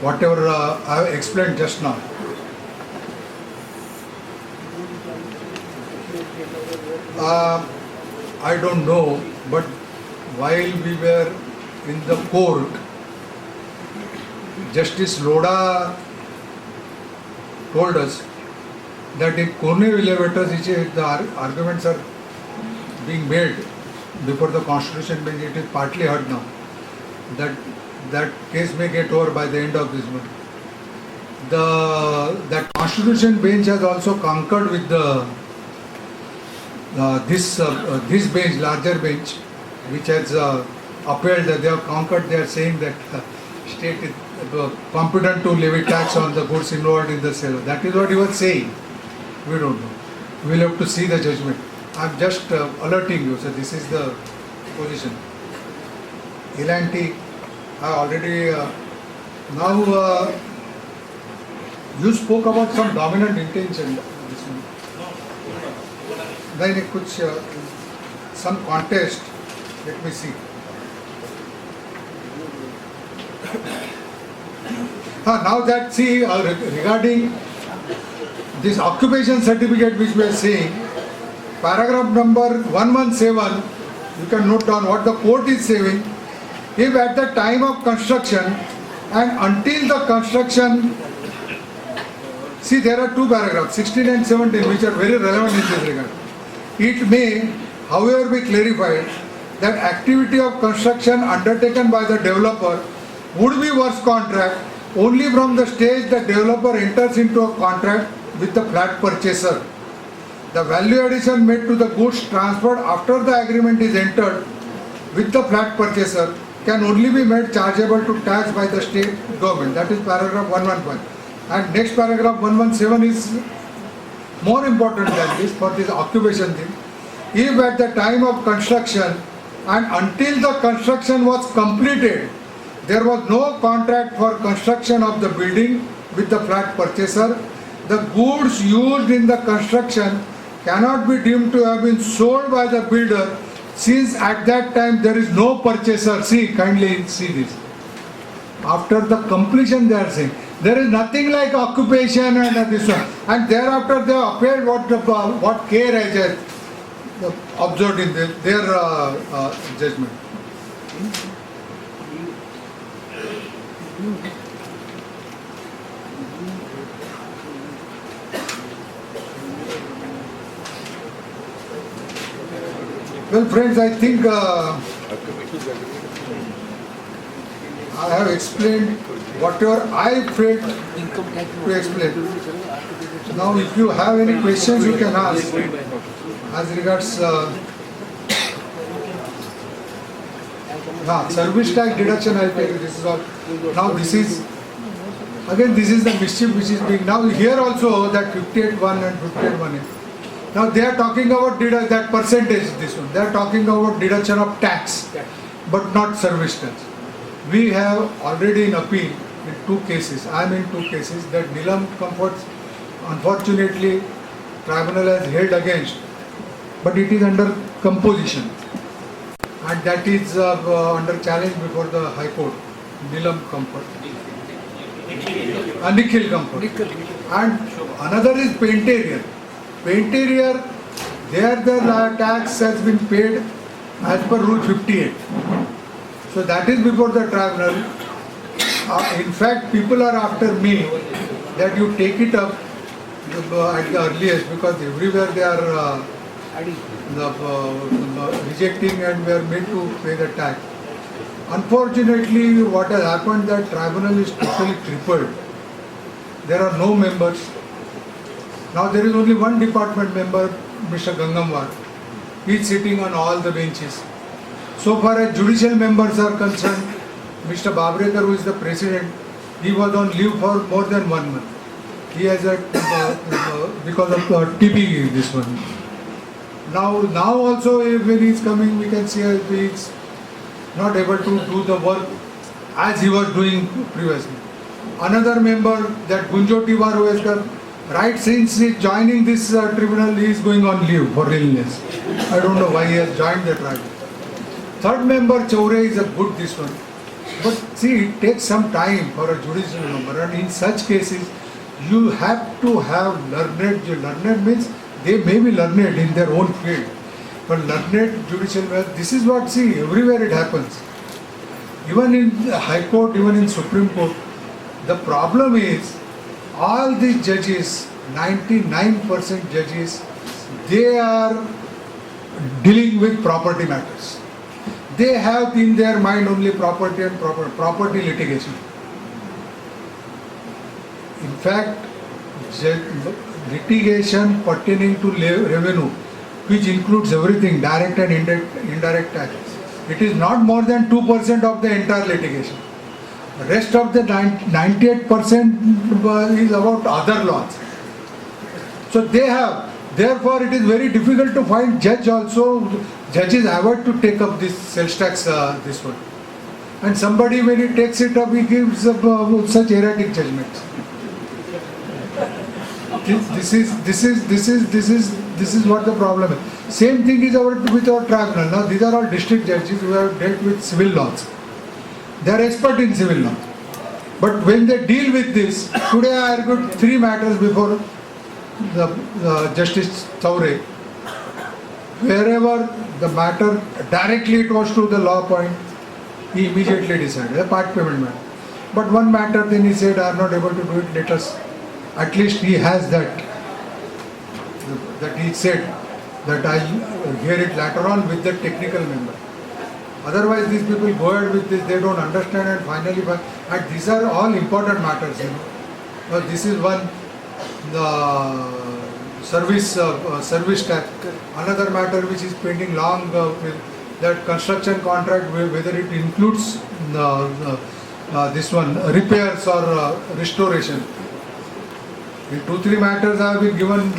whatever I have explained just now. I don't know, but while we were in the court, Justice Loda told us that in Cornell elevators, the arguments are being made before the Constitution bench. It is partly heard now. That case may get over by the end of this month. That Constitution bench has also concurred with this bench, larger bench, which has upheld that they have concurred. They are saying that state is competent to levy tax on the goods involved in the sale. That is what he was saying. We don't know. We will have to see the judgment. I am just alerting you. So this is the position. L&T, I already now you spoke about some dominant intention. Then some contest. Let me see. Now that see regarding this occupation certificate which we are saying, paragraph number 117, you can note down what the court is saying. If at the time of construction and until the construction, see there are two paragraphs, 16 and 17, which are very relevant in this regard. It may, however, be clarified that activity of construction undertaken by the developer would be works contract only from the stage the developer enters into a contract with the flat purchaser. The value addition made to the goods transferred after the agreement is entered with the flat purchaser can only be made chargeable to tax by the state government. That is paragraph 115. And next paragraph 117 is more important than this for this occupation thing. If at the time of construction and until the construction was completed, there was no contract for construction of the building with the flat purchaser, the goods used in the construction cannot be deemed to have been sold by the builder since at that time there is no purchaser. See, kindly see this. After the completion they are saying, there is nothing like occupation and this one. And thereafter they have appeared what care has observed in their judgment. Well, friends, I think I have explained whatever I felt to explain. Now, if you have any questions, you can ask. As regards service tax deduction, I will tell you this is all. Now, this is again, this is the mischief which is being now here also that 58.1 and 58.1. Now they are talking about that percentage, this one. They are talking about deduction of tax, but not service tax. We have already in appeal in two cases. I am in two cases that Nilam Comforts, unfortunately, tribunal has held against, but it is under composition, and that is under challenge before the High Court. Nilam Comfort, Nikhil Comfort, and another is Painterior. Painterior, there the tax has been paid as per Rule 58. So that is before the tribunal. In fact, people are after me that you take it up at the earliest, because everywhere they are rejecting and we are made to pay the tax. Unfortunately, what has happened, that tribunal is totally crippled. There are no members. Now there is only one department member, Mr. Gangamwar. He is sitting on all the benches. So far as judicial members are concerned, Mr. Babrekar, who is the president, he was on leave for more than 1 month. He has a because of TB, this one. Now also when he is coming, we can see he is not able to do the work as he was doing previously. Another member, that Gunjo Tiwar, who has done right since he joining this tribunal, he is going on leave for illness. I don't know why he has joined the tribunal. Third member, Chaure, is a good this one. But see, it takes some time for a judicial member, and in such cases, you have to have learned. Learned means they may be learned in their own field, but learned judicial member. This is what, see, everywhere it happens. Even in the High Court, even in Supreme Court, the problem is all the judges, 99% judges, they are dealing with property matters. They have in their mind only property and property litigation. In fact, litigation pertaining to revenue, which includes everything, direct and indirect tax, it is not more than 2% of the entire litigation. The rest of the 98% is about other laws. So they have, therefore it is very difficult to find judge also. Judges avoid to take up this sales tax, this one. And somebody, when he takes it up, he gives such erratic judgments. This is what the problem is. Same thing is with our tribunal. Now these are all district judges who have dealt with civil laws. They are expert in civil law. But when they deal with this, today I argued 3 matters before the Justice Taure. Wherever the matter directly it was to the law point, he immediately decided a part payment matter. But one matter, then he said, I am not able to do it, let us. At least he has that he said that I hear it later on with the technical member. Otherwise, these people go ahead with this, they don't understand, and finally, and these are all important matters, you know. This is one, the service tax. Another matter which is pending long, with that construction contract, whether it includes this one, repairs or restoration. In 2-3 matters I have been given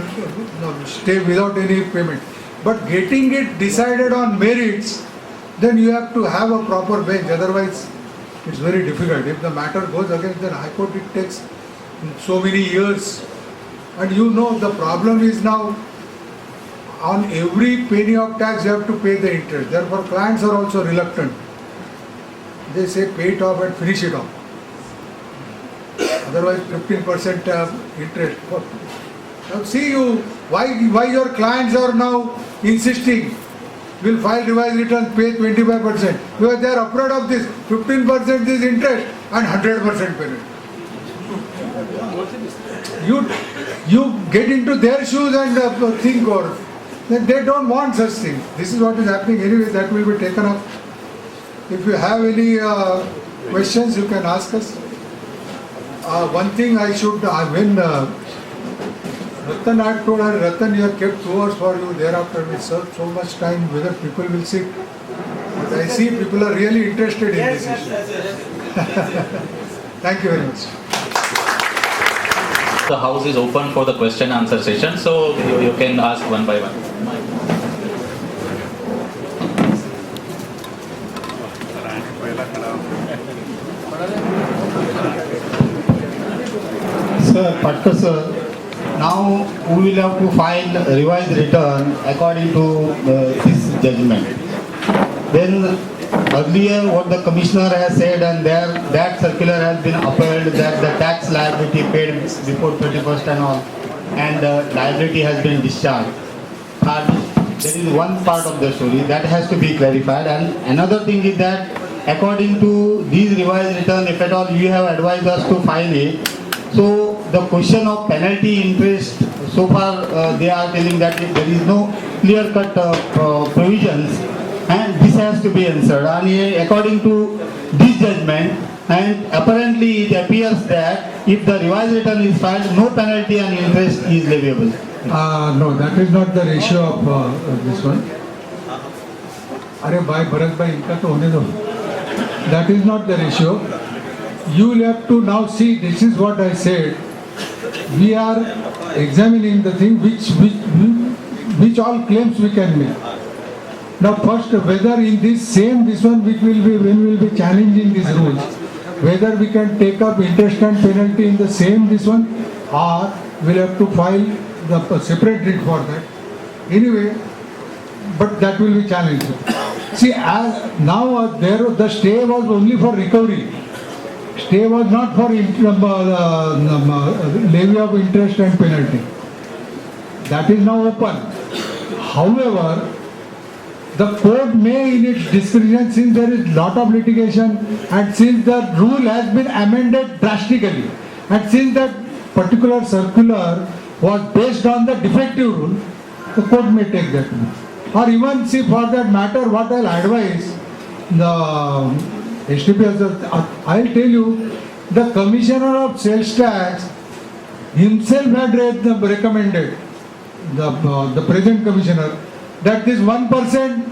stay without any payment. But getting it decided on merits, then you have to have a proper bench, otherwise it's very difficult. If the matter goes against the High Court, it takes so many years. And you know the problem is now, on every penny of tax you have to pay the interest. Therefore clients are also reluctant. They say pay it off and finish it off. Otherwise 15% interest. Now see you, why your clients are now insisting, will file revised returns, pay 25%. Because they are afraid of this, 15% is interest and 100% penalty. You get into their shoes and think, or they don't want such things. This is what is happening. Anyway, that will be taken up. If you have any questions, you can ask us. One thing I should, when Ratan, I told her, Ratan, you have kept 2 hours for you, thereafter we serve so much time, whether people will sit. But I see people are really interested in this issue. Thank you very much. The house is open for the question answer session, so you can ask one by one. Sir, Patkar sir, now we will have to file a revised return according to this judgment. Then earlier what the commissioner has said, and that circular has been upheld, that the tax liability paid before 31st and all, and the liability has been discharged. There is one part of the story that has to be clarified, and another thing is that according to these revised return, if at all you have advised us to file it, so the question of penalty interest, so far they are telling that if there is no clear-cut provisions, and this has to be answered. And according to this judgment, and apparently it appears that if the revised return is filed, no penalty and interest is leviable. No, that is not the ratio of this one. Arey bhai, Bharat bhai, inka to hone do. That is not the ratio. You will have to now see, this is what I said. We are examining the thing which all claims we can make. Now first, whether in this one which will be, when we will be challenging these rules, whether we can take up interest and penalty in the same this one, or we'll have to file the separate writ for that. Anyway, but that will be challenged. See, now the stay was only for recovery. Stay was not for levy of interest and penalty. That is now open. However, the court may in its discretion, since there is lot of litigation and since the rule has been amended drastically and since that particular circular was based on the defective rule, the court may take that rule. Or even see for that matter what I'll advise the STPS, I'll tell you, the Commissioner of Sales Tax himself had recommended the present Commissioner that this 1%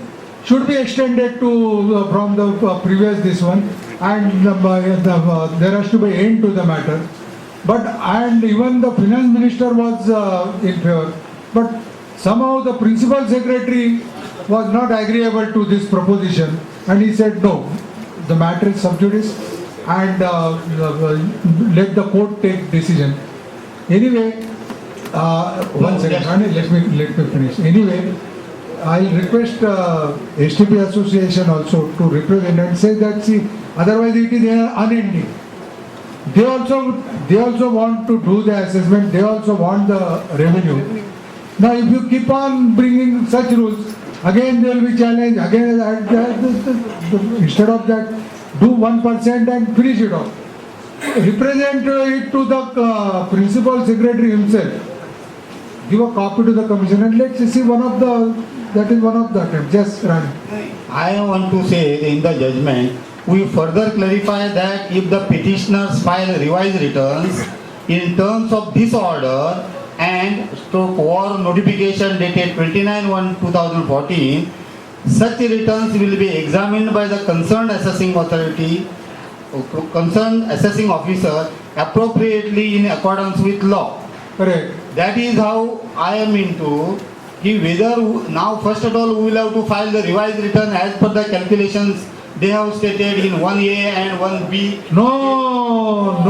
should be extended to from the previous this one, and there has to be end to the matter. But and even the Finance Minister was in favor, but somehow the Principal Secretary was not agreeable to this proposition, and he said no, the matter is sub judice and let the court take decision. Anyway, one second, Rani, let me finish. Anyway, I'll request STP Association also to represent and say that, see, otherwise it is unending. They also want to do the assessment, they also want the revenue. Now if you keep on bringing such rules, again there will be challenge, again instead of that, do 1% and finish it off. Represent it to the Principal Secretary himself. Give a copy to the Commission and let's see that is one of the attempts. Just run. I want to say in the judgment, we further clarify that if the petitioners file revised returns in terms of this order and stroke or notification dated 29/1/2014, such returns will be examined by the concerned assessing authority, concerned assessing officer appropriately in accordance with law. Correct. That is how I am into. Whether now first of all we will have to file the revised return as per the calculations they have stated in 1A and 1B. No.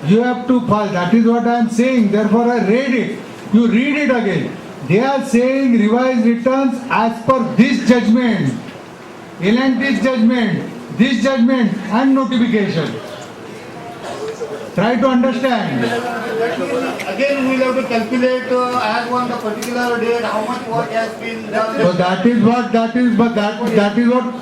You have to file. That is what I am saying. Therefore, I read it. You read it again. They are saying revised returns as per this judgment, L&T's judgment, this judgment, and notification. Try to understand. Again, we will have to calculate as on the particular date how much work has been done. So that is what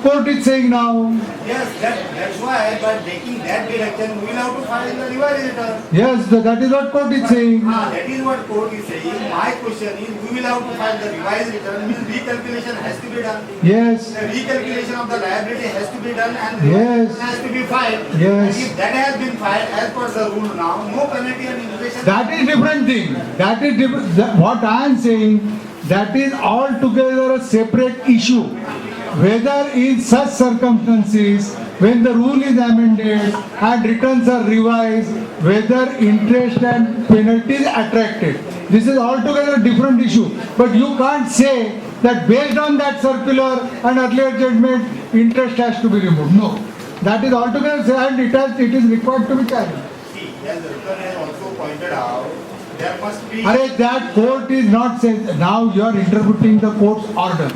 court is saying now. Yes, that's why by taking that direction, we will have to file the revised return. Yes, that is what court is saying. That is what court is saying. My question is, we will have to file the revised return, means recalculation has to be done. Yes. The recalculation of the liability has to be done and the Yes. return has to be filed. Yes. And if that has been filed as per the rule now, no penalty and inflation. That is different thing. That is different. What I am saying, that is altogether a separate issue. Whether in such circumstances, when the rule is amended and returns are revised, whether interest and penalties attracted. This is altogether different issue. But you can't say that based on that circular and earlier judgment, interest has to be removed. No. That is altogether, and it is required to be challenged. See, as the return has also pointed out, there must be. That court is not saying, now you are interpreting the court's order.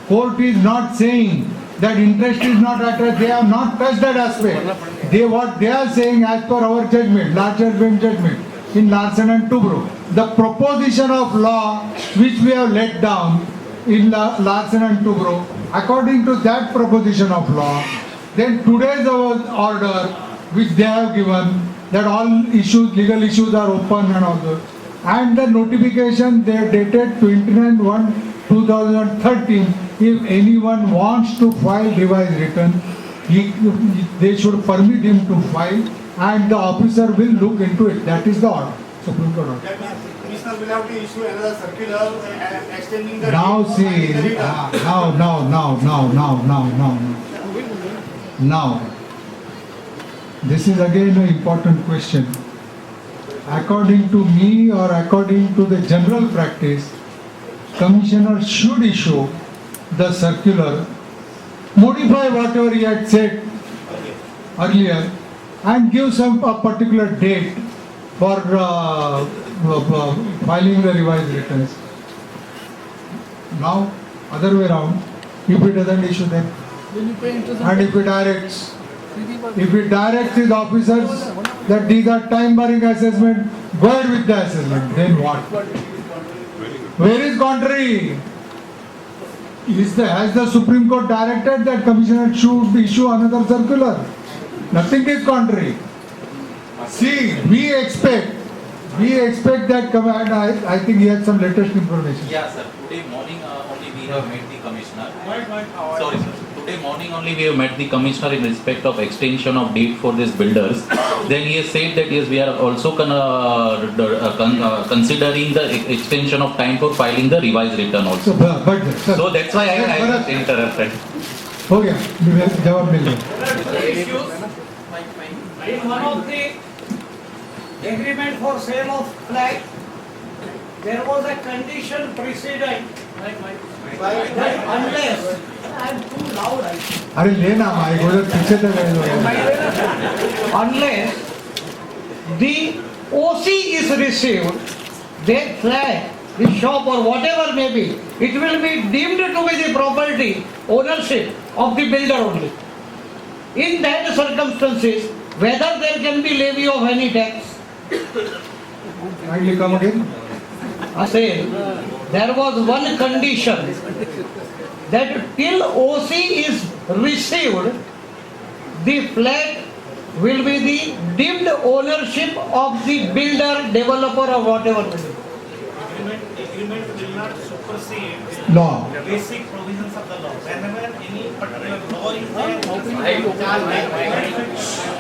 Court is not saying that interest is not attracted. They have not touched that aspect. What they are saying as per our judgment, larger judgment in Larsen and Toubro, the proposition of law which we have let down in Larsen and Toubro, according to that proposition of law, then today's order which they have given, that all issues, legal issues are open and all that. And the notification they are dated 29/1/2013. If anyone wants to file revised return, they should permit him to file and the officer will look into it. That is the order. Supreme Court order. That means Commissioner will have to issue another circular extending the. Now date see, of the return. now, this is again an important question. According to me or according to the general practice, Commissioner should issue the circular, modify whatever he had said earlier and give a particular date for filing the revised returns. Now, other way around, if he doesn't issue them. And if he directs his officers that these are time-barring assessment, go ahead with the assessment, then what? Where is contrary? Has the Supreme Court directed that Commissioner should issue another circular? Nothing is contrary. See, we expect that, and I think he has some latest information. Yeah, sir. Today morning only we have met the commissioner. Sorry, sir. Today morning only we have met the commissioner in respect of extension of date for these builders. Then he has said that yes, we are also considering the extension of time for filing the revised return also. But sir, So that's why I was interrupted. हो गया, जवाब मिल गया. In one of the agreement for sale of flat, there was a condition precedent that unless, I am too loud, I think. अरे लेना mic उधर पीछे तक है. Unless the OC is received, that flat, the shop or whatever may be, it will be deemed to be the property ownership of the builder only. In that circumstances, whether there can be levy of any tax, Kindly come again. I say, there was one condition that till OC is received, the flat will be the deemed ownership of the builder, developer or whatever. Agreement will not supersede Law. the basic provisions of the law. Whenever any particular law is there,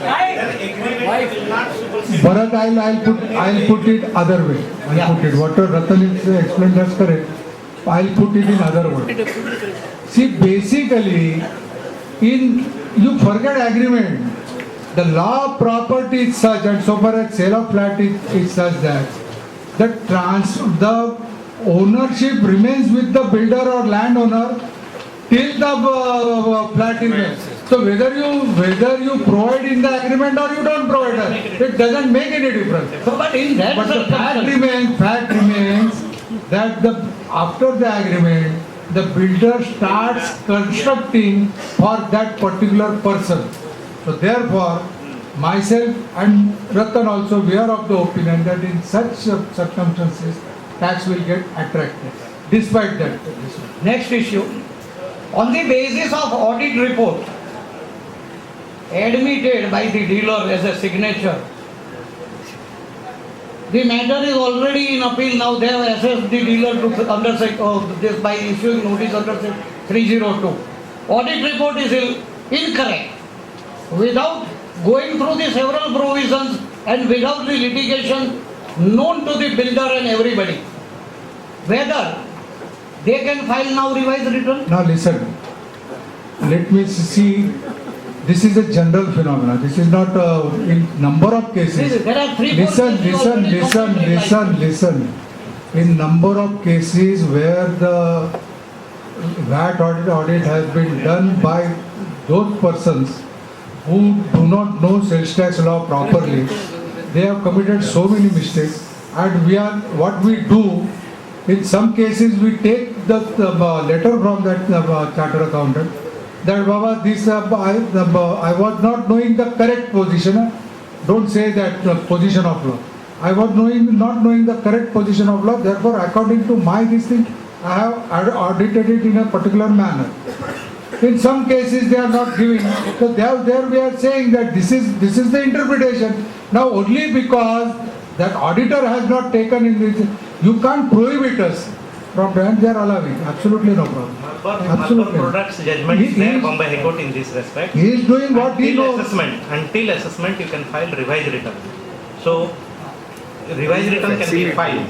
then agreement will not supersede. Bharat, I'll put it other way. I'll put it. Whatever Ratan is explained, that's correct. I'll put it in other words. See, basically, you forget agreement. The law of property is such, and so far as sale of flat is such that the ownership remains with the builder or landowner till the flat is made. So whether you provide in the agreement or you don't provide, it doesn't make any difference. So, but in that But the fact circumstance, remains that after the agreement, the builder starts constructing for that particular person. So therefore, myself and Ratan also, we are of the opinion that in such circumstances, tax will get attracted. Despite that. next issue, on the basis of audit report admitted by the dealer as a signature, the matter is already in appeal. Now they have assessed the dealer to under this by issuing notice under 302. Audit report is incorrect. Without going through the several provisions and without the litigation known to the builder and everybody, whether they can file now revised return? Now listen, let me see, this is a general phenomenon. This is not in number of cases. There are 3-4 cases already Listen. In number of cases where the VAT audit has been done by those persons who do not know sales tax law properly, they have committed so many mistakes, and what we do, in some cases we take the letter from that chartered accountant that Baba, this I was not knowing the correct position. Don't say that position of law. I was not knowing the correct position of law. Therefore, according to my this thing, I have audited it in a particular manner. In some cases, they are not giving. So there we are saying that this is the interpretation. Now, only because that auditor has not taken in this, you can't prohibit us from when they are allowing. Absolutely no problem. Absolutely. Products judgment is there, Bombay High Court in this respect. He is doing what he knows. Until assessment, you can file revised return. So, revised return can be filed.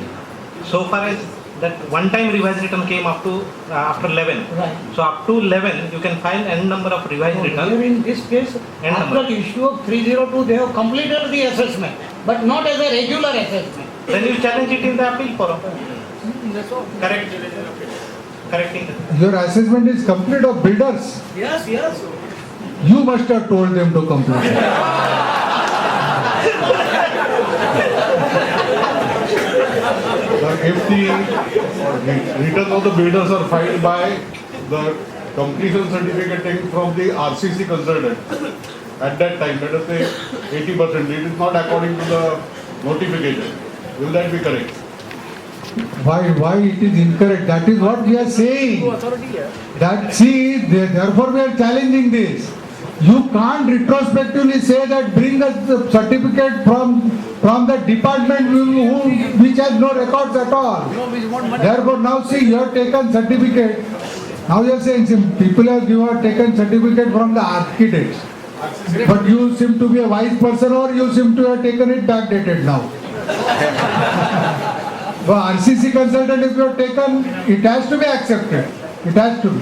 So far as that one time revised return came up to after 11. Right. So up to 11, you can file n number of revised Here return. in this case, And after number. the issue of 302, they have completed the assessment, but not as a regular assessment. Then you challenge it in the appeal forum. Correcting. Your assessment is complete of builders. Yes. You must have told them to complete. But if the returns of the builders are filed by the completion certificate taken from the RCC consultant at that time, let us say 80%, it is not according to the notification. Will that be correct? Why it is incorrect? That is what we are saying. That see, therefore we are challenging this. You can't retrospectively say that bring us the certificate from the department which has no records at all. Therefore now see, you have taken certificate. Now you are saying people have taken certificate from the architects. But you seem to be a wise person, or you seem to have taken it backdated now. But RCC consultant, if you have taken, it has to be accepted. It has to be.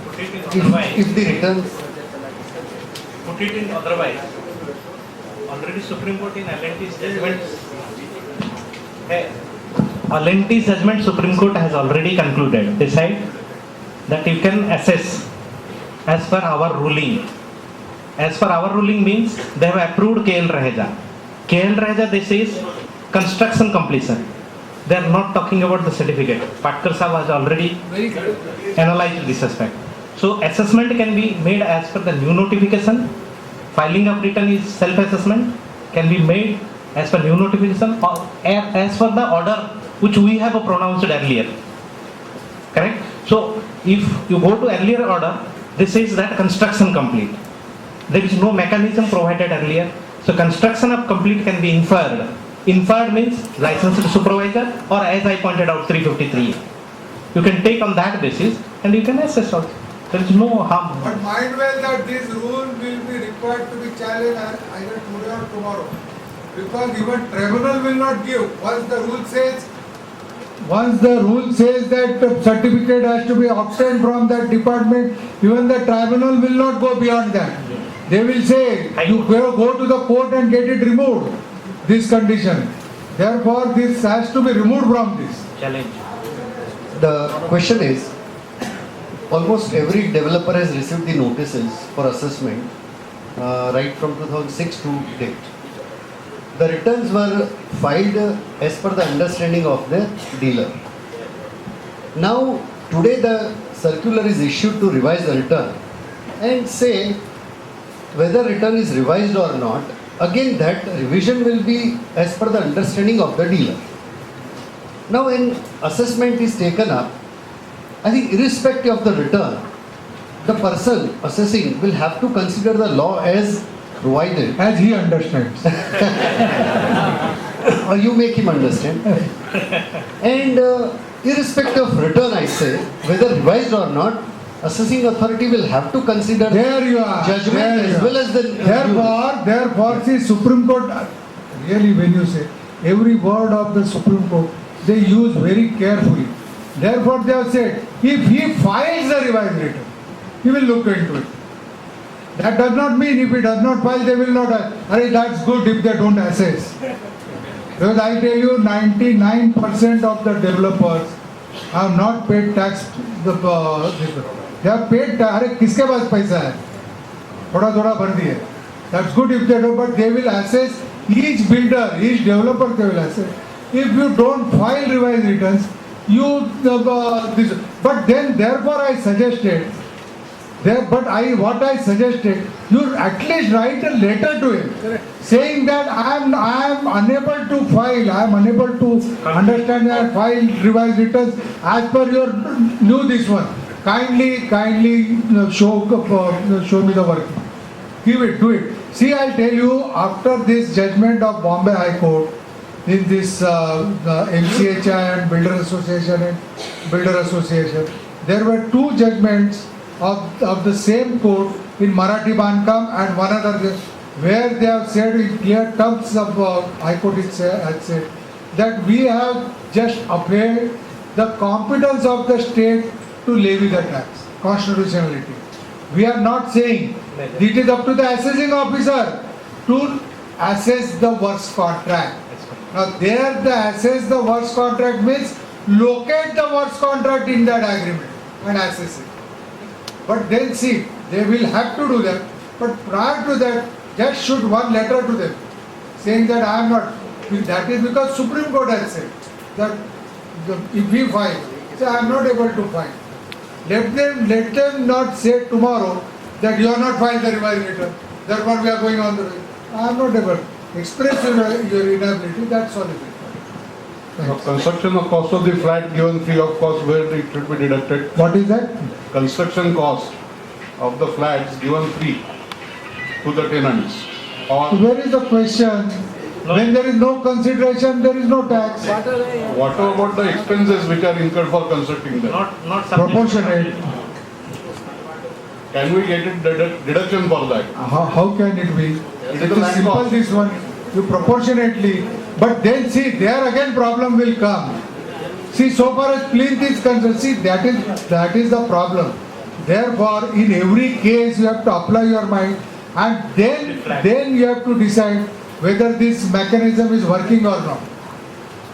Put it in otherwise. If the returns, Put it in otherwise. Already Supreme Court in L&T's judgment. L&T's judgment, Supreme Court has already concluded. They said that you can assess as per our ruling. As per our ruling means they have approved KL Raheja. KL Raheja, this is construction completion. They are not talking about the certificate. Patkar Sahab has already analyzed this aspect. So assessment can be made as per the new notification. Filing of return is self-assessment, can be made as per new notification or as per the order which we have pronounced earlier. Correct? So if you go to earlier order, this says that construction complete. There is no mechanism provided earlier. So construction of complete can be inferred. Inferred means licensed supervisor, or as I pointed out, 353. You can take on that basis and you can assess also. There is no harm. But mind well that this rule will be required to be challenged either today or tomorrow. Because even tribunal will not give. Once the rule says that the certificate has to be obtained from that department, even the tribunal will not go beyond that. They will say, you go to the court and get it removed, this condition. Therefore, this has to be removed from this. Challenge. the question is, almost every developer has received the notices for assessment right from 2006 to date. The returns were filed as per the understanding of the dealer. Now, today the circular is issued to revise the return and say whether return is revised or not. Again, that revision will be as per the understanding of the dealer. Now, when assessment is taken up, I think irrespective of the return, the person assessing will have to consider the law as provided. As he understands. Or you make him understand. And irrespective of return, I say, whether revised or not, assessing authority will have to consider There you are. judgment There you as are. well as the Therefore, see, Supreme Court, really when you say, every word of the Supreme Court, they use very carefully. Therefore, they have said, if he files a revised return, he will look into it. That does not mean if he does not file, they will not. That's good if they don't assess. Because I tell you, 99% of the developers have not paid tax. They have paid tax. अरे किसके पास पैसा है? थोड़ा थोड़ा भर दिए. That's good if they do, but they will assess each builder, each developer. They will assess. If you don't file revised returns, but then therefore I suggested. What I suggested, you at least write a letter to him, saying that I am unable to file, I am unable to understand and file revised returns as per your new this one. Kindly show me the work. Give it, do it. See, I'll tell you, after this judgment of Bombay High Court, in this the MCHI and Builder Association, there were two judgments of the same court in Marathi Bankam and one other, where they have said in clear terms of High Court has said that we have just upheld the competence of the state to levy the tax, constitutionality. We are not saying it is up to the assessing officer to assess the works contract. Now there the assess the works contract means locate the works contract in that agreement and assess it. But then see, they will have to do that. But prior to that, just shoot one letter to them saying that I am not. That is because Supreme Court has said that if we file, say I am not able to file. Let them not say tomorrow that you are not filed the revised return. Therefore, we are going on the way. I am not able. Express your inability. That's all it is. Now, construction cost of the flat given free of cost, where it should be deducted. What is that? Construction cost of the flats given free to the tenants. Or Where is the question? When there is no consideration, there is no tax. what about the expenses which are incurred for constructing them? Not subject. Proportionate. Can we get a deduction for that? How can it be? It is It the is land simple cost. this one. You proportionately. But then see, there again problem will come. See, so far as plinth is concerned, see, that is the problem. Therefore, in every case, you have to apply your mind, and then you have to decide whether this mechanism is working or not.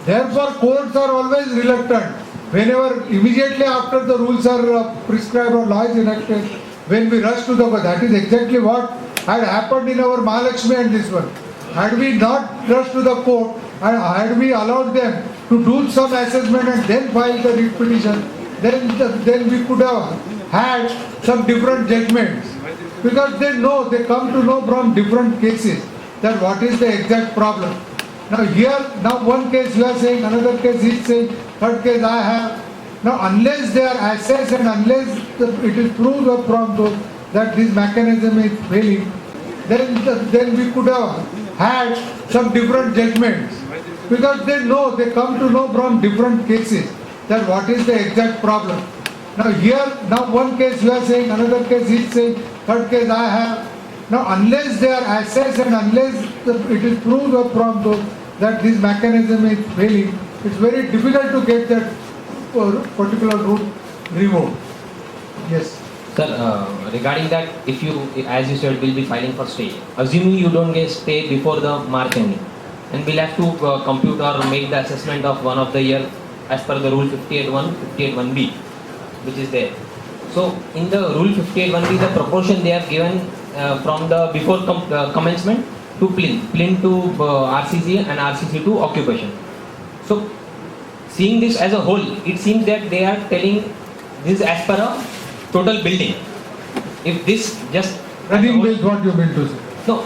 Therefore, courts are always reluctant. Whenever immediately after the rules are prescribed or law is enacted, when we rush to the court, that is exactly what had happened in our Mahalakshmi and this one. Had we not rushed to the court and had we allowed them to do some assessment and then file the writ petition, then we could have had some different judgments. Because they come to know from different cases that what is the exact problem. Now one case you are saying, another case he is saying, third case I have. Now unless they are assessed and unless it is proved from those that this mechanism is failing, then we could have had some different judgments. Because they come to know from different cases that what is the exact problem. Now one case you are saying, another case he is saying, third case I have. Now unless they are assessed and unless it is proved from those that this mechanism is failing, it's very difficult to get that particular route removed. Yes. Sir, regarding that, if you, as you said, will be filing for stay. Assuming you don't get stay before the March ending, and we'll have to compute or make the assessment of one of the year as per the rule 58.1, 58.1b, which is there. So, in the rule 58.1b, the proportion they have given from the before commencement to plinth to RCC and RCC to occupation. So, seeing this as a whole, it seems that they are telling this as per a total building. If this just Running with what you mean to say. no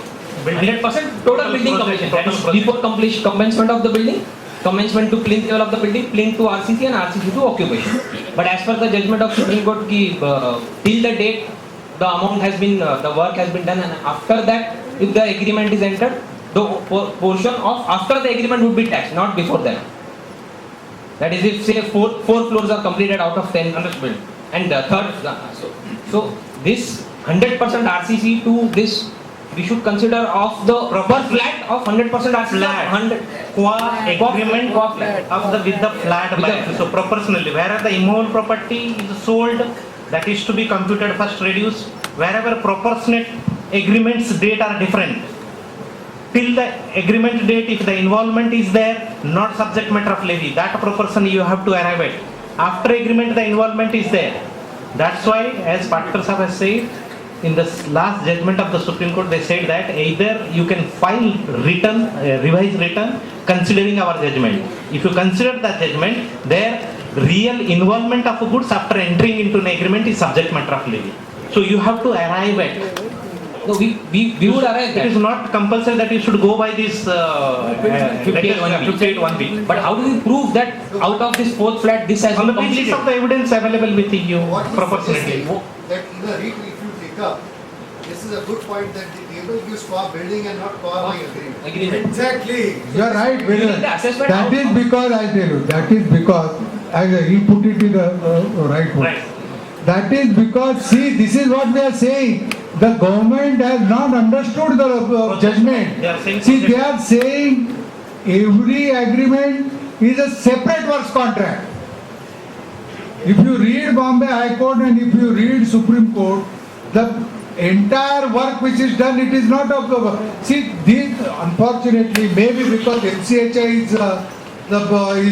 100% total building completion. That is before completion commencement of the building, commencement to plinth level of the building, plinth to RCC and RCC to occupation. But as per the judgment of Supreme Court, till the date the amount has been the work has been done, and after that, if the agreement is entered, the portion of after the agreement would be taxed, not before that. That is, if say four floors are completed out of 10 built, and the third, so this 100% RCC to this, we should consider of the proper flat of 100% RCC. Flat. 100 Agreement flat. of with the flat buyer. So proportionally, wherever the immovable property is sold, that is to be computed first reduced. Wherever proportionate agreements date are different, till the agreement date, if the involvement is there, not subject matter of levy, that proportion you have to arrive at. After agreement, the involvement is there. That's why, as Patkar Sahab has said, in the last judgment of the Supreme Court, they said that either you can file return, revised return, considering our judgment. If you consider that judgment, their real involvement of goods after entering into an agreement is subject matter of levy. So you have to arrive at. No, we would arrive It at. is not compulsory that you should go by this 58.1b. 58.1b. But how do we prove that out of this fourth flat, this has On the been basis completed? of the evidence available with you What he's proportionately. suggesting, that in the REIT, if you take up, this is a good point that the table gives for building and not for buying agreement. Agreement. Exactly. You are right, During Vedan. the assessment That is because, I tell you, that is because, as he put it in the right way. Right. That is because, see, this is what we are saying. The government has not understood the judgment. They are saying See, project- they are saying every agreement is a separate works contract. If you read Bombay High Court and if you read Supreme Court, the entire work which is done, it is not of the. See, these unfortunately, maybe because MCHI is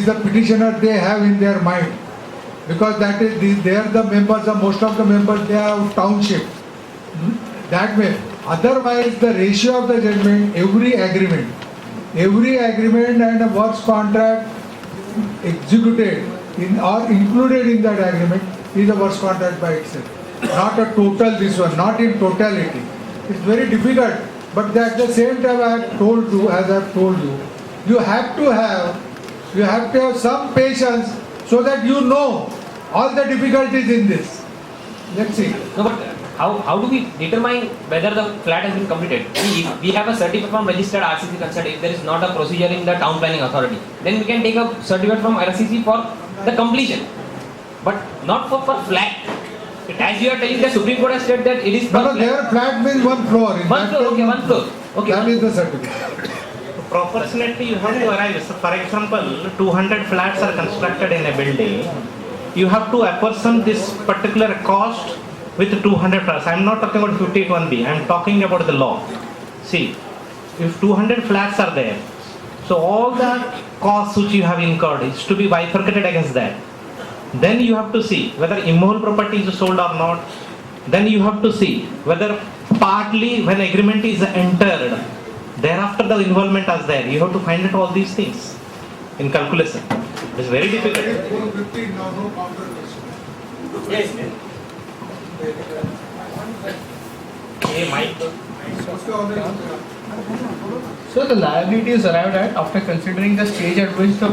the petitioner they have in their mind, because that is they are the members, most of the members they have township. That way. Otherwise, the ratio of the judgment, every agreement and a works contract executed in or included in that agreement is a works contract by itself. Not a total this one, not in totality. It's very difficult, but at the same time I have told you, as I have told you, you have to have some patience so that you know all the difficulties in this. Let's see. No, but how do we determine whether the flat has been completed? We have a certificate from registered RCC concerned. If there is not a procedure in the town planning authority, then we can take a certificate from RCC for the completion, but not for flat. As you are telling, the Supreme Court has said that it is for No, their flat means one floor. In one that floor. case, Okay, one floor. Okay. That is the certificate. Proportionately, you have to arrive. So for example, 200 flats are constructed in a building. You have to apportion this particular cost with 200 flats. I am not talking about 51B. I am talking about the law. See, if 200 flats are there, so all the costs which you have incurred is to be bifurcated against that. Then you have to see whether immovable property is sold or not. Then you have to see whether partly when agreement is entered, thereafter the involvement is there. You have to find out all these things in calculation. It's very difficult. 450, no counter question. Yes. Hey, Mike. So the liability is arrived at after considering the stage at which the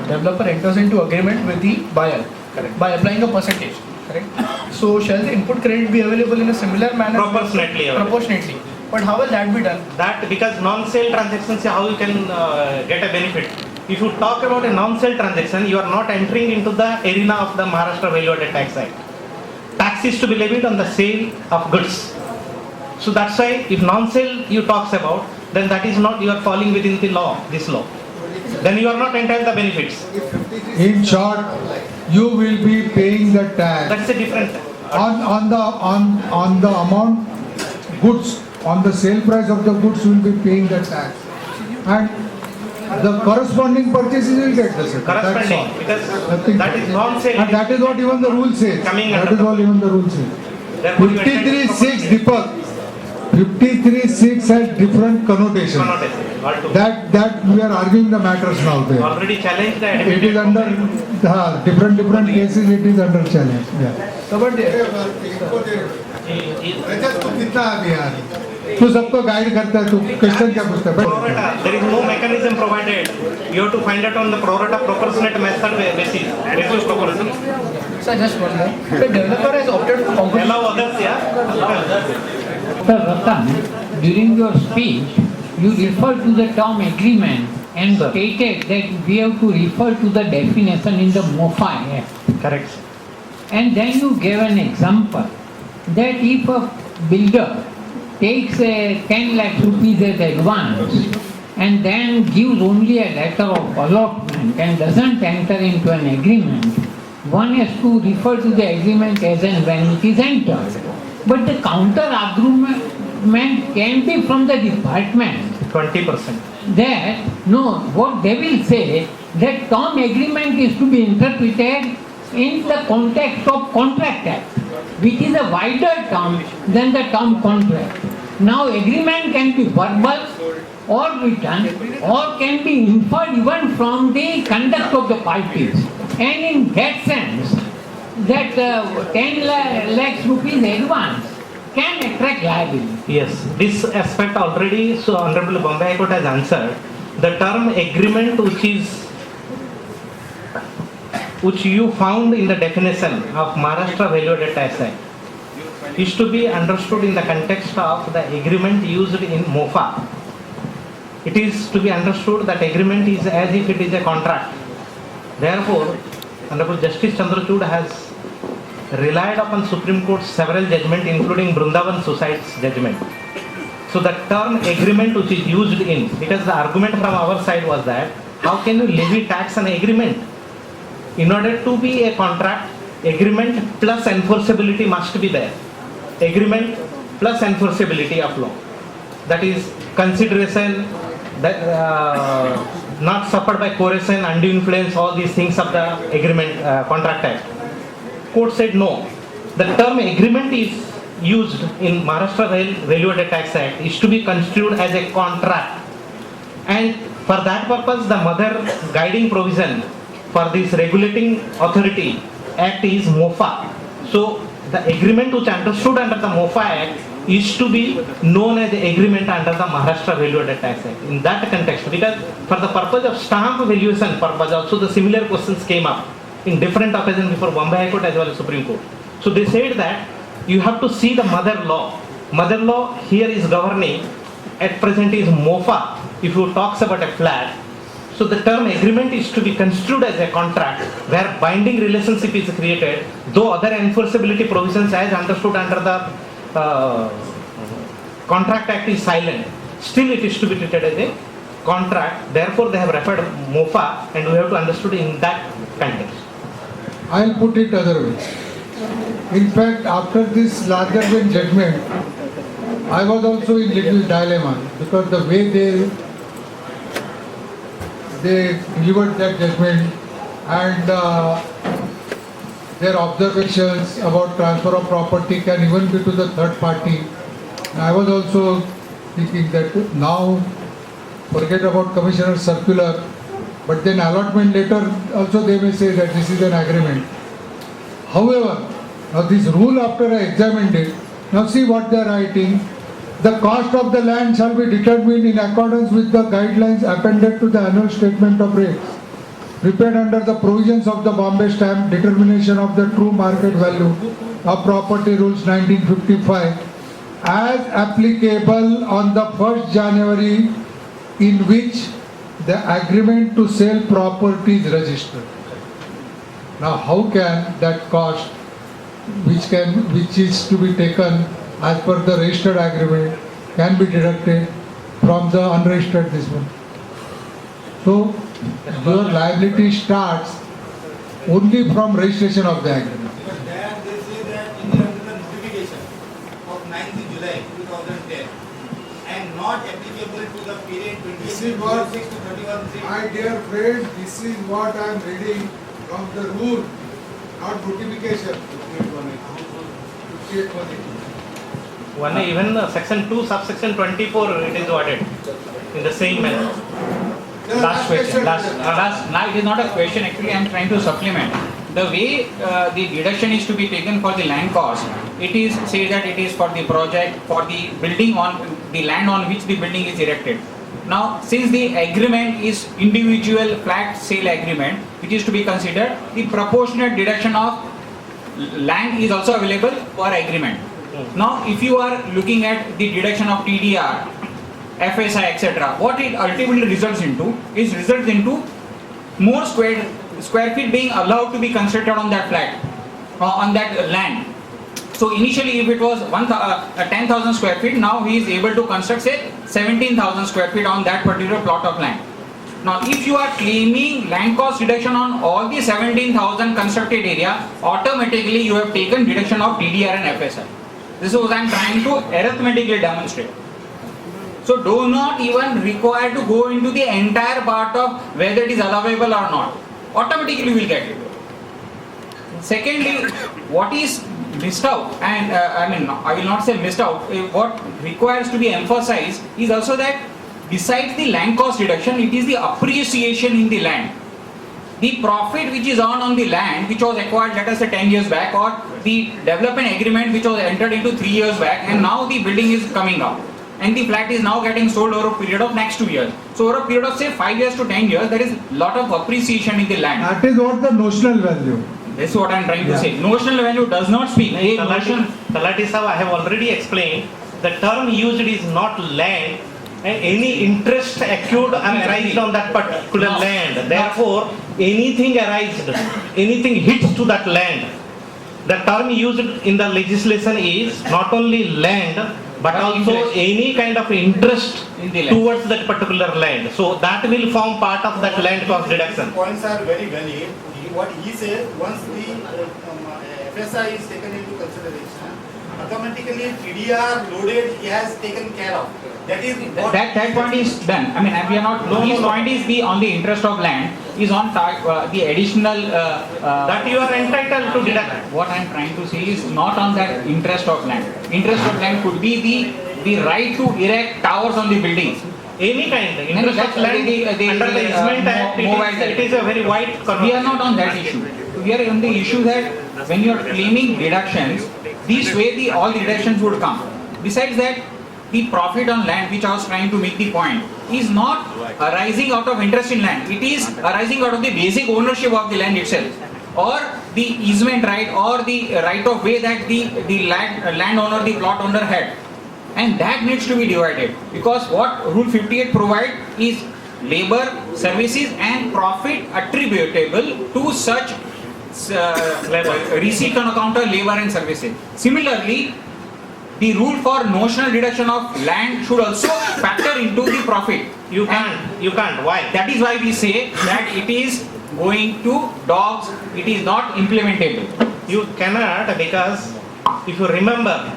developer enters into agreement with the buyer. Correct. By applying a percentage. Correct. So shall the input credit be available in a similar manner? Proportionately available. Proportionately. But how will that be done? That because non-sale transactions, how you can get a benefit. If you talk about a non-sale transaction, you are not entering into the arena of the Maharashtra Value Added Tax Act. Tax is to be levied on the sale of goods. So that's why if non-sale you talks about, then that is not, you are falling within the law, this law. Then you are not entitled the benefits. In short, you will be paying the tax That's a different. on the amount goods, on the sale price of the goods you will be paying the tax. And the corresponding purchases will get the certificate. That's all. Corresponding, because Nothing that is non-sale. And that is what even the rule says. Coming That under is what even the rule says. Therefore, you entitled 53.6 Deepak. 53.6 has different connotation. connotation altogether. That we are arguing the matters now there. Already challenged the It is under different cases. It is under challenge. Yeah. So but तू सबको guide करता है, तू question क्या पूछता है? Prorata, there is no mechanism provided. You have to find out on the prorata proportionate method basis. Basis proportion. sir, just one more. The developer has opted for competition. Allow others, yeah. Sir Ratan, during your speech, you referred to the term agreement and stated that we have to refer to the definition in the MOFA Act. Correct. And then you gave an example that if a builder takes a 10 lakh rupees as advance and then gives only a letter of allotment and doesn't enter into an agreement, one has to refer to the agreement as and when it is entered. But the counter argument can be from the department 20%. that no, what they will say that term agreement is to be interpreted in the context of contract act, which is a wider term than the term contract. Now agreement can be verbal or written or can be inferred even from the conduct of the parties. And in that sense, that 10 lakhs rupees advance can attract liability. Yes, this aspect already, so Honorable Bombay High Court has answered. The term agreement which you found in the definition of Maharashtra Value Added Tax Act is to be understood in the context of the agreement used in MOFA. It is to be understood that agreement is as if it is a contract. Therefore, Honorable Justice Chandrachud has relied upon Supreme Court's several judgments, including Brindavan Society's judgment. So the term agreement which is used in, because the argument from our side was that how can you levy tax on agreement? In order to be a contract, agreement plus enforceability must be there. Agreement plus enforceability of law. That is consideration, that not suffered by coercion, undue influence, all these things of the agreement, contract act. Court said no. The term agreement is used in Maharashtra Value Added Tax Act is to be construed as a contract. And for that purpose, the mother guiding provision for this regulating authority act is MOFA. So the agreement which understood under the MOFA Act is to be known as the agreement under the Maharashtra Value Added Tax Act. In that context, because for the purpose of stamp valuation purpose, also the similar questions came up in different occasions before Bombay High Court as well as Supreme Court. So they said that you have to see the mother law. Mother law here is governing. At present is MOFA. If you talks about a flat, so the term agreement is to be construed as a contract where binding relationship is created, though other enforceability provisions as understood under the Contract Act is silent. Still it is to be treated as a contract. Therefore they have referred MOFA and we have to understood in that context. I'll put it other way. In fact, after this larger than judgment, I was also in little dilemma because the way they delivered that judgment and their observations about transfer of property can even be to the third party. I was also thinking that now forget about Commissioner's circular, but then allotment later also they may say that this is an agreement. However, now this rule after I examined it, now see what they are writing. The cost of the land shall be determined in accordance with the guidelines appended to the annual statement of rates, prepared under the provisions of the Bombay Stamp Determination of the True Market Value of Property Rules 1955, as applicable on the 1st January in which the agreement to sell property is registered. Now how can that cost which is to be taken as per the registered agreement can be deducted from the unregistered this one? So your liability starts only from registration of the agreement. But there they say that in the notification of 9th July 2010 and not applicable to the period 26 to 31. My dear friend, this is what I am reading from the rule, not notification. 5818. One even section 2 subsection 24 it is ordered in the same manner. Last question. Now it is not a question, actually I am trying to supplement. The way the deduction is to be taken for the land cost, it is said that it is for the project, for the building on the land on which the building is erected. Now since the agreement is individual flat sale agreement, which is to be considered, the proportionate deduction of land is also available for agreement. Now if you are looking at the deduction of TDR, FSI, etc., what it ultimately results into more square feet being allowed to be constructed on that flat, on that land. So initially if it was 10,000 square feet, now he is able to construct say 17,000 square feet on that particular plot of land. Now if you are claiming land cost reduction on all the 17,000 constructed area, automatically you have taken deduction of TDR and FSI. This is what I am trying to arithmetically demonstrate. So do not even require to go into the entire part of whether it is allowable or not. Automatically we will get it. Secondly, what is missed out, and I will not say missed out, what requires to be emphasized is also that besides the land cost reduction, it is the appreciation in the land. The profit which is earned on the land which was acquired, let us say 10 years back, or the development agreement which was entered into 3 years back, and now the building is coming up and the flat is now getting sold over a period of next 2 years. So over a period of say 5 years to 10 years, there is lot of appreciation in the land. That is what the notional value. This is what I am trying to say. Notional value does not speak. Talati Sahab, I have already explained, the term used is not land, and any interest accrued and arised on that particular land. Therefore, anything arised, anything hits to that land. The term used in the legislation is not only land, but also any kind of interest in the land towards that particular land. So that will form part of that land cost deduction. Points are very valid. What he says, once the FSI is taken into consideration, automatically TDR loaded he has taken care of. That is what that point is done. I mean, we are not. His point is the on the interest of land is on the additional that you are entitled to deduct. What I am trying to say is not on that interest of land. Interest of land could be the right to erect towers on the buildings. Any kind, interest of land under the Easement Act, it is a very wide conversation. We are not on that issue. We are on the issue that when you are claiming deductions, this way all the deductions would come. Besides that, the profit on land, which I was trying to make the point, is not arising out of interest in land. It is arising out of the basic ownership of the land itself, or the easement right, or the right of way that the landowner, the plot owner had. And that needs to be divided, because what Rule 58 provide is labor, services and profit attributable to such receipt on account of labor and services. Similarly, the rule for notional deduction of land should also factor into the profit. You can't. Why? That is why we say that it is going to dogs, it is not implementable. You cannot, because if you remember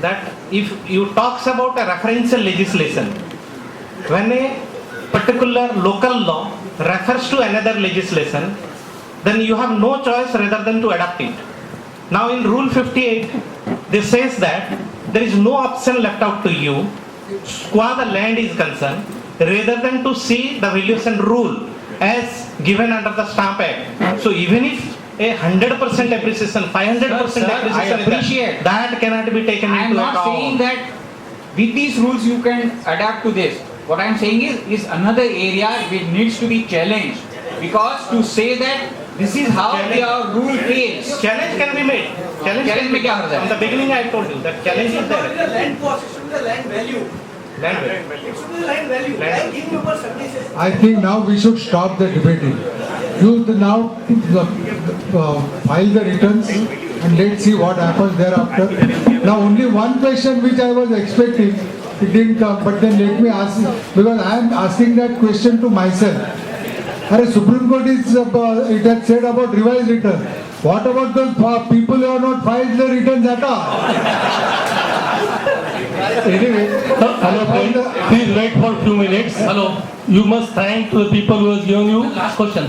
that if you talks about a referential legislation, when a particular local law refers to another legislation, then you have no choice rather than to adapt it. Now in Rule 58, this says that there is no option left out to you, qua the land is concerned, rather than to see the valuation rule as given under the Stamp Act. So even if a 100% appreciation, 500% Sir, I appreciation, appreciate. that cannot be taken I am into not account. saying that with these rules you can adapt to this. What I am saying is another area which needs to be challenged, because to say that this is how the rule fails. Challenge can be made. Challenge में क्या होता है? From the beginning I told you that challenge is there. The land cost, it should be the land value. Land value. It should be the land value. Like in your services. I think now we should stop the debating. You now file the returns and let's see what happens thereafter. Now only one question which I was expecting, it didn't come, but then let me ask, because I am asking that question to myself. Supreme Court it has said about revised return. What about those people who have not filed the returns at all? Anyway, hello friend, please wait for a few minutes. Hello. You must thank to the people who has given you. Last question.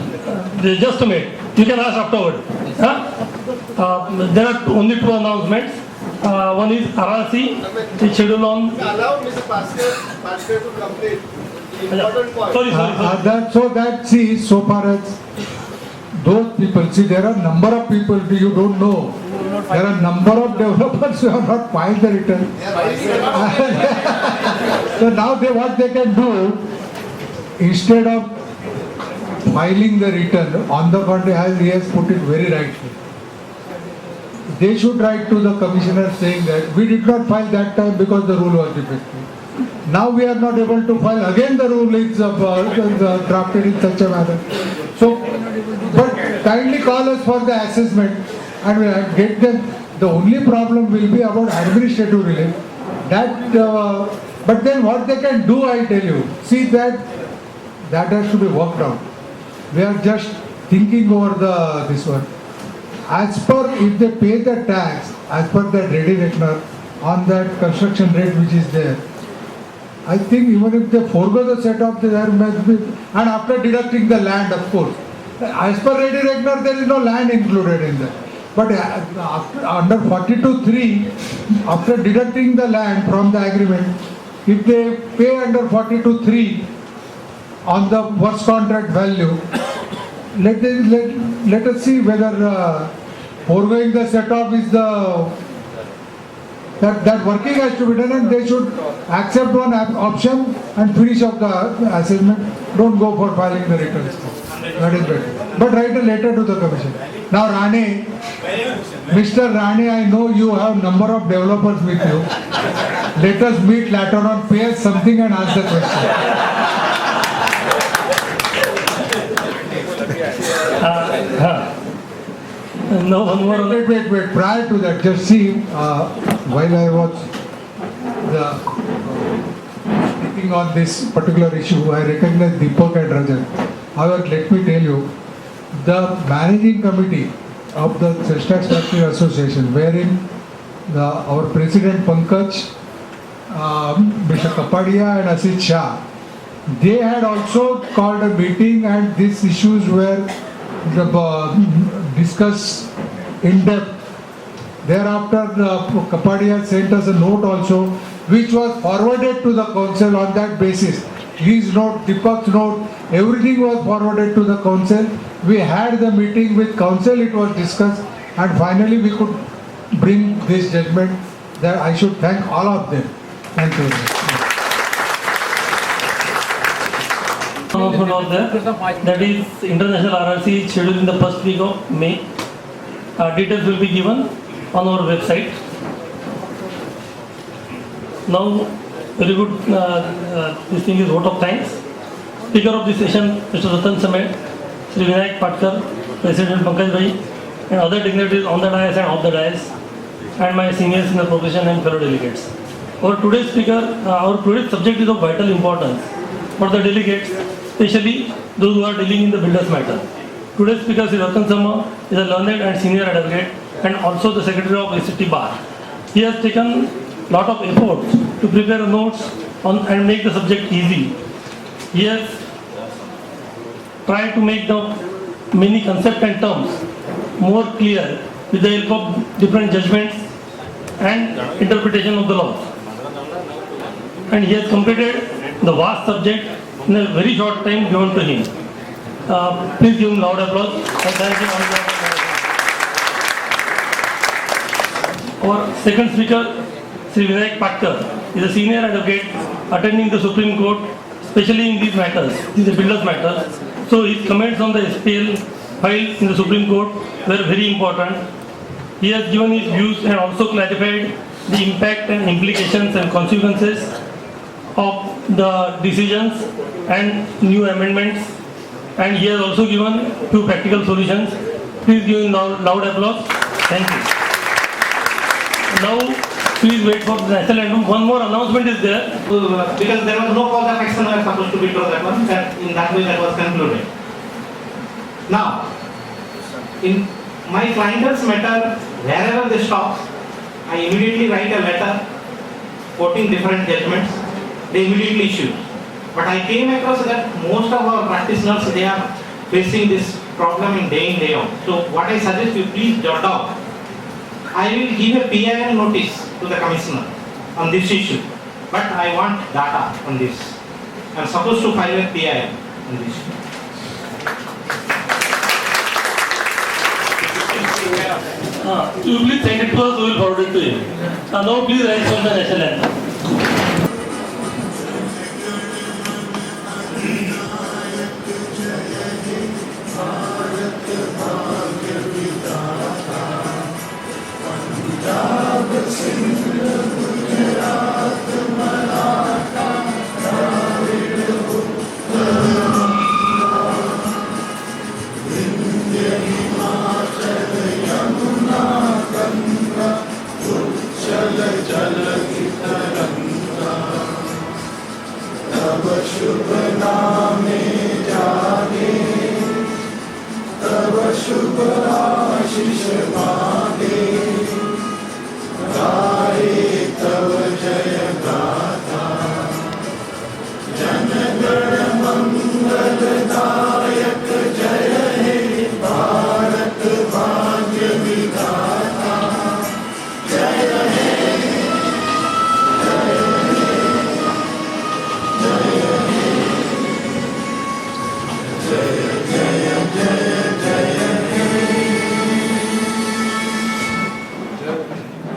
Just a minute. You can ask afterward. There are only two announcements. One is RRC, it's scheduled on. Allow Mr. Paskar to complete the important point. Sorry. See, so far as those people, see, there are number of people you don't know. There are number of developers who have not filed the return. So now what they can do, instead of filing the return, on the contrary, as he has put it very rightly, they should write to the commissioner saying that we did not file that time because the rule was defective. Now we are not able to file, again the rule is drafted in such a manner. So, but kindly call us for the assessment and we will get them. The only problem will be about administrative relief. That, but then what they can do, I tell you, see that has to be worked out. We are just thinking over this one. As per, if they pay the tax, as per the ready reckoner on that construction rate which is there, I think even if they forego the set off, there must be, and after deducting the land, of course. As per ready reckoner, there is no land included in that. But under 42(3), after deducting the land from the agreement, if they pay under 42(3) on the worst contract value, let us see whether foregoing the set off is that working has to be done, and they should accept one option and finish up the assessment. Don't go for filing the returns. That is better. But write a letter to the commission. Now Rane, Mr. Rane, I know you have number of developers with you. Let us meet later on, pay us something and ask the question. No, one more. Wait. Prior to that, just see, while I was speaking on this particular issue, I recognize Deepak and Rajan. However, let me tell you, the managing committee of the Tax Factory Association, wherein our president Pankaj, Mr. Kapadia and Asit Shah, they had also called a meeting and these issues were discussed in depth. Thereafter, Kapadia sent us a note also, which was forwarded to the council on that basis. His note, Deepak's note, Everything was forwarded to the council. We had the meeting with council, it was discussed, and finally we could bring this judgment. That I should thank all of them. Thank you very much. Announcement out there, that is International RRC scheduled in the first week of May. Details will be given on our website. Now, very good, this thing is vote of thanks. Speaker of this session, Mr. Ratan Samet, Sri Vinayak Patkar, President Pankaj Bhai, and other dignitaries on the dais and off the dais, and my seniors in the profession and fellow delegates. Our today's subject is of vital importance for the delegates, especially those who are dealing in the builders matter. Today's speaker, Sri Ratan Sama, is a learned and senior advocate and also the secretary of ACT Bar. He has taken lot of efforts to prepare notes on and make the subject easy. He has tried to make the many concepts and terms more clear with the help of different judgments and interpretation of the laws. And he has completed the vast subject in a very short time given to him. Please give him loud applause and thank him on behalf of our second speaker, Sri Vinayak Patkar, is a senior advocate attending the Supreme Court, especially in these matters, these builders matters. So his comments on the SPL filed in the Supreme Court were very important. He has given his views and also clarified the impact and implications and consequences of the decisions and new amendments. And he has also given few practical solutions. Please give him loud applause. Thank you. Now, please wait for the national anthem. One more announcement is there. Because there was no cause of action was supposed to be to that one, that in that way that was concluded. Now, in my client's matter, wherever they stop, I immediately write a letter quoting different judgments. They immediately issue. But I came across that most of our practitioners, they are facing this problem in day out. So what I suggest you please jot down. I will give a PIL notice to the commissioner on this issue. But I want data on this. I am supposed to file a PIL on this issue. You please send it to us, we will forward it to him. Now please rise from the national anthem.